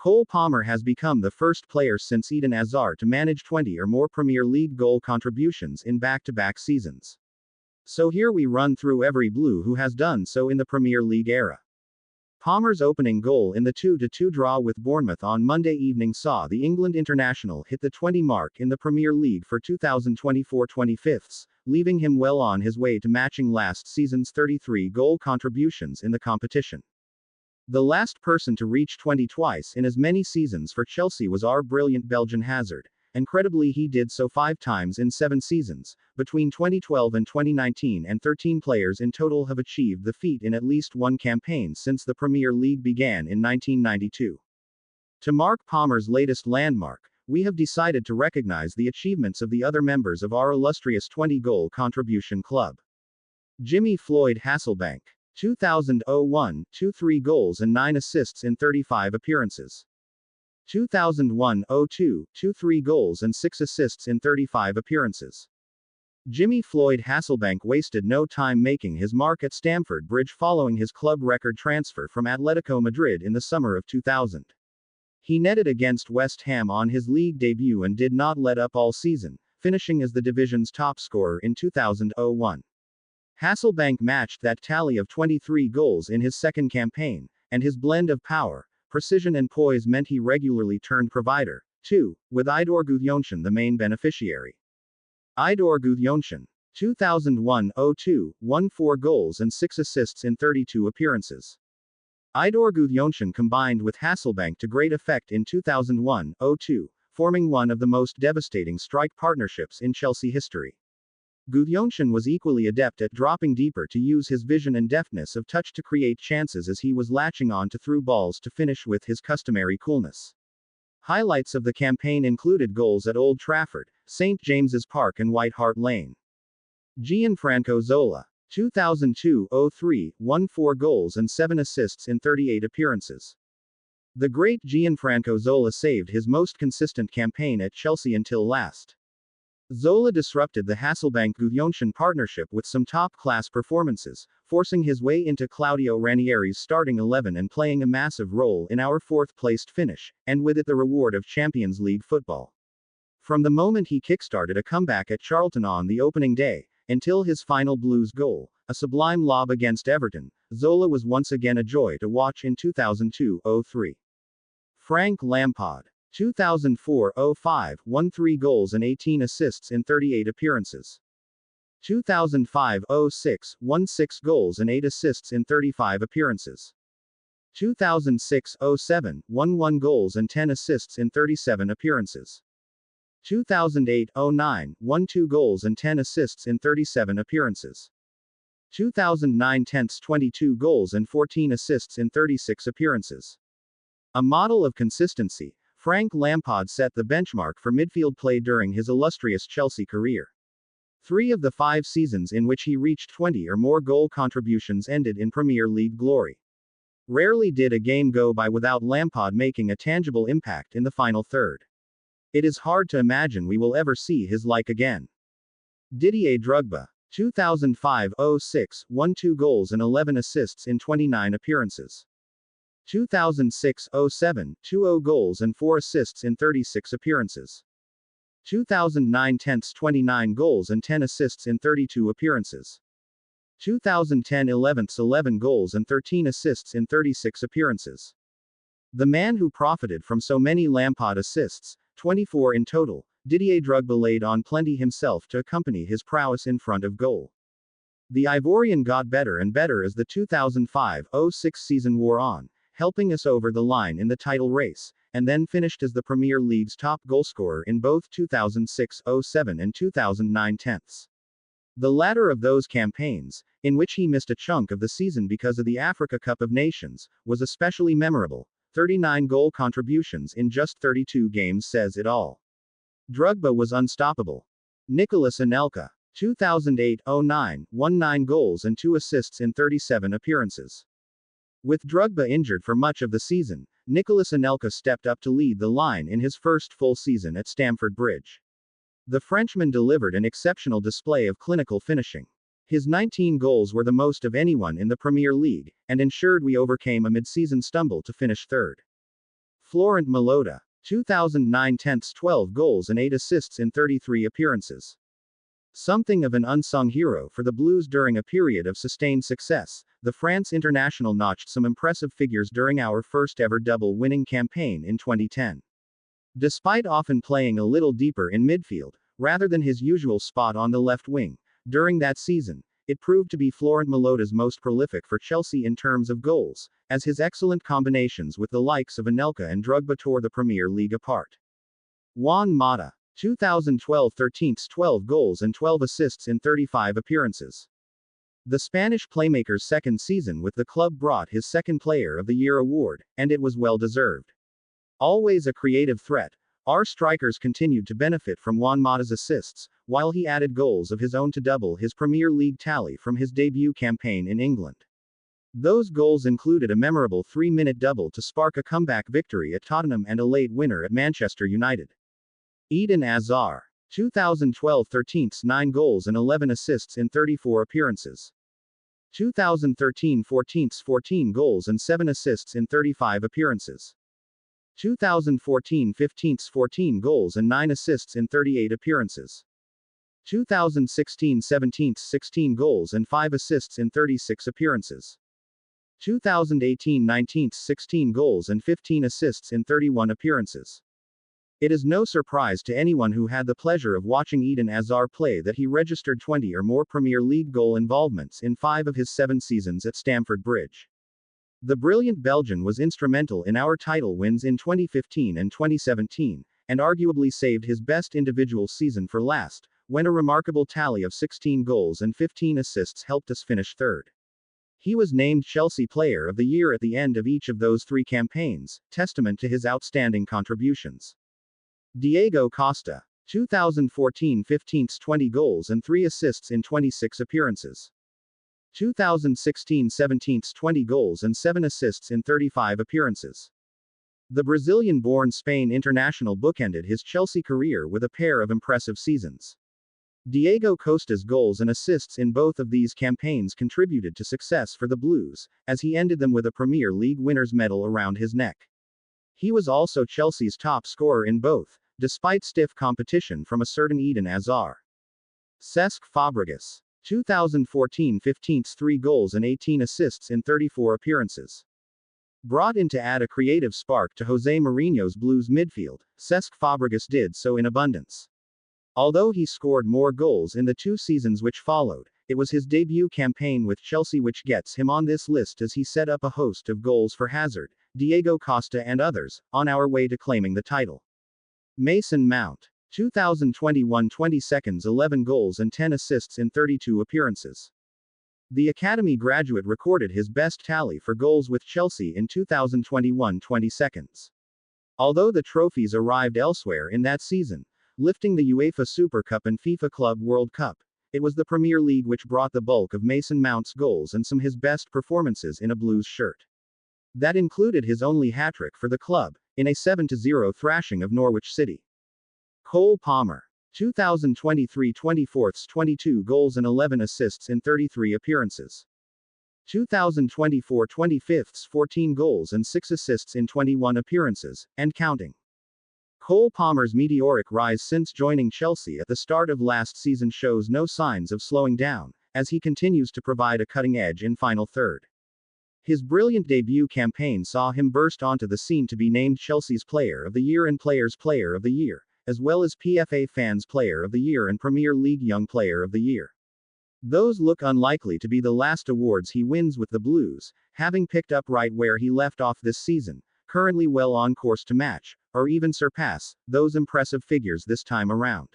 Cole Palmer has become the first player since Eden Hazard to manage 20 or more Premier League goal contributions in back-to-back seasons. So here we run through every Blue who has done so in the Premier League era. Palmer's opening goal in the 2-2 draw with Bournemouth on Monday evening saw the England international hit the 20 mark in the Premier League for 2024-25, leaving him well on his way to matching last season's 33 goal contributions in the competition. The last person to reach 20 twice in as many seasons for Chelsea was our brilliant Belgian Hazard, and credibly he did so 5 times in 7 seasons. Between 2012 and 2019, and 13 players in total have achieved the feat in at least one campaign since the Premier League began in 1992. To mark Palmer's latest landmark, we have decided to recognize the achievements of the other members of our illustrious 20-goal contribution club. Jimmy Floyd Hasselbank, 2001, 23 goals and 9 assists in 35 appearances. 2001-02, 23 goals and 6 assists in 35 appearances. Jimmy Floyd Hasselbank wasted no time making his mark at Stamford Bridge following his club record transfer from Atletico Madrid in the summer of 2000. He netted against West Ham on his league debut and did not let up all season, finishing as the division's top scorer in 2001. Hasselbank matched that tally of 23 goals in his second campaign, and his blend of power, precision and poise meant he regularly turned provider, too, with Idor Gudjohnsen the main beneficiary. Idor Gudjohnsen, 2001-02, won 4 goals and 6 assists in 32 appearances. Idor Gudjohnsen combined with Hasselbank to great effect in 2001-02, forming one of the most devastating strike partnerships in Chelsea history. Gudjohnsen was equally adept at dropping deeper to use his vision and deftness of touch to create chances as he was latching on to through balls to finish with his customary coolness. Highlights of the campaign included goals at Old Trafford, St James's Park and White Hart Lane. Gianfranco Zola, 2002-03, won 4 goals and 7 assists in 38 appearances. The great Gianfranco Zola saved his most consistent campaign at Chelsea until last. Zola disrupted the Hasselbank-Gudjohnsen partnership with some top-class performances, forcing his way into Claudio Ranieri's starting 11 and playing a massive role in our 4th-placed finish, and with it the reward of Champions League football. From the moment he kickstarted a comeback at Charlton on the opening day, until his final Blues goal, a sublime lob against Everton, Zola was once again a joy to watch in 2002-03. Frank Lampard, 2004-05, won 3 goals and 18 assists in 38 appearances. 2005-06, won 6 goals and 8 assists in 35 appearances. 2006-07, won 1 goals and 10 assists in 37 appearances. 2008-09, won 2 goals and 10 assists in 37 appearances. 2009-10, 22 goals and 14 assists in 36 appearances. A model of consistency, Frank Lampard set the benchmark for midfield play during his illustrious Chelsea career. 3 of the 5 seasons in which he reached 20 or more goal contributions ended in Premier League glory. Rarely did a game go by without Lampard making a tangible impact in the final third. It is hard to imagine we will ever see his like again. Didier Drogba, 2005-06, won 2 goals and 11 assists in 29 appearances. 2006-07, 20 goals and 4 assists in 36 appearances. 2009-10, 29 goals and 10 assists in 32 appearances. 2010-11, 11 goals and 13 assists in 36 appearances. The man who profited from so many Lampard assists, 24 in total, Didier Drogba laid on plenty himself to accompany his prowess in front of goal. The Ivorian got better and better as the 2005-06 season wore on, helping us over the line in the title race, and then finished as the Premier League's top goalscorer in both 2006-07 and 2009-10. The latter of those campaigns, in which he missed a chunk of the season because of the Africa Cup of Nations, was especially memorable. 39 goal contributions in just 32 games says it all. Drogba was unstoppable. Nicolas Anelka, 2008-09, won 9 goals and 2 assists in 37 appearances. With Drogba injured for much of the season, Nicolas Anelka stepped up to lead the line in his first full season at Stamford Bridge. The Frenchman delivered an exceptional display of clinical finishing. His 19 goals were the most of anyone in the Premier League, and ensured we overcame a mid-season stumble to finish third. Florent Malota, 2009 tenths 12 goals and 8 assists in 33 appearances. Something of an unsung hero for the Blues during a period of sustained success, the France international notched some impressive figures during our first ever double-winning campaign in 2010. Despite often playing a little deeper in midfield, rather than his usual spot on the left wing, during that season, it proved to be Florent Malota's most prolific for Chelsea in terms of goals, as his excellent combinations with the likes of Anelka and Drogba tore the Premier League apart. Juan Mata, 2012 13ths 12 goals and 12 assists in 35 appearances. The Spanish playmaker's second season with the club brought his second Player of the Year award, and it was well deserved. Always a creative threat, our strikers continued to benefit from Juan Mata's assists, while he added goals of his own to double his Premier League tally from his debut campaign in England. Those goals included a memorable 3-minute double to spark a comeback victory at Tottenham and a late winner at Manchester United. Eden Hazard, 2012 13ths 9 goals and 11 assists in 34 appearances. 2013 14ths 14 goals and 7 assists in 35 appearances. 2014 15ths 14 goals and 9 assists in 38 appearances. 2016 17ths 16 goals and 5 assists in 36 appearances. 2018 19ths 16 goals and 15 assists in 31 appearances. It is no surprise to anyone who had the pleasure of watching Eden Hazard play that he registered 20 or more Premier League goal involvements in 5 of his 7 seasons at Stamford Bridge. The brilliant Belgian was instrumental in our title wins in 2015 and 2017, and arguably saved his best individual season for last, when a remarkable tally of 16 goals and 15 assists helped us finish third. He was named Chelsea Player of the Year at the end of each of those 3 campaigns, testament to his outstanding contributions. Diego Costa, 2014 15ths 20 goals and 3 assists in 26 appearances. 2016 17ths 20 goals and 7 assists in 35 appearances. The Brazilian-born Spain international bookended his Chelsea career with a pair of impressive seasons. Diego Costa's goals and assists in both of these campaigns contributed to success for the Blues, as he ended them with a Premier League winner's medal around his neck. He was also Chelsea's top scorer in both, despite stiff competition from a certain Eden Hazard. Cesc Fabregas, 2014 15ths 3 goals and 18 assists in 34 appearances. Brought in to add a creative spark to Jose Mourinho's Blues midfield, Cesc Fabregas did so in abundance. Although he scored more goals in the 2 seasons which followed, it was his debut campaign with Chelsea which gets him on this list, as he set up a host of goals for Hazard, Diego Costa and others, on our way to claiming the title. Mason Mount, 2021 22 11 goals and 10 assists in 32 appearances. The Academy graduate recorded his best tally for goals with Chelsea in 2021 22. Although the trophies arrived elsewhere in that season, lifting the UEFA Super Cup and FIFA Club World Cup, it was the Premier League which brought the bulk of Mason Mount's goals and some of his best performances in a Blues shirt. That included his only hat-trick for the club, in a 7-0 thrashing of Norwich City. Cole Palmer, 2023 24ths 22 goals and 11 assists in 33 appearances. 2024 25ths 14 goals and 6 assists in 21 appearances, and counting. Cole Palmer's meteoric rise since joining Chelsea at the start of last season shows no signs of slowing down, as he continues to provide a cutting edge in final third. His brilliant debut campaign saw him burst onto the scene to be named Chelsea's Player of the Year and Players' Player of the Year, as well as PFA Fans Player of the Year and Premier League Young Player of the Year. Those look unlikely to be the last awards he wins with the Blues, having picked up right where he left off this season, currently well on course to match, or even surpass, those impressive figures this time around.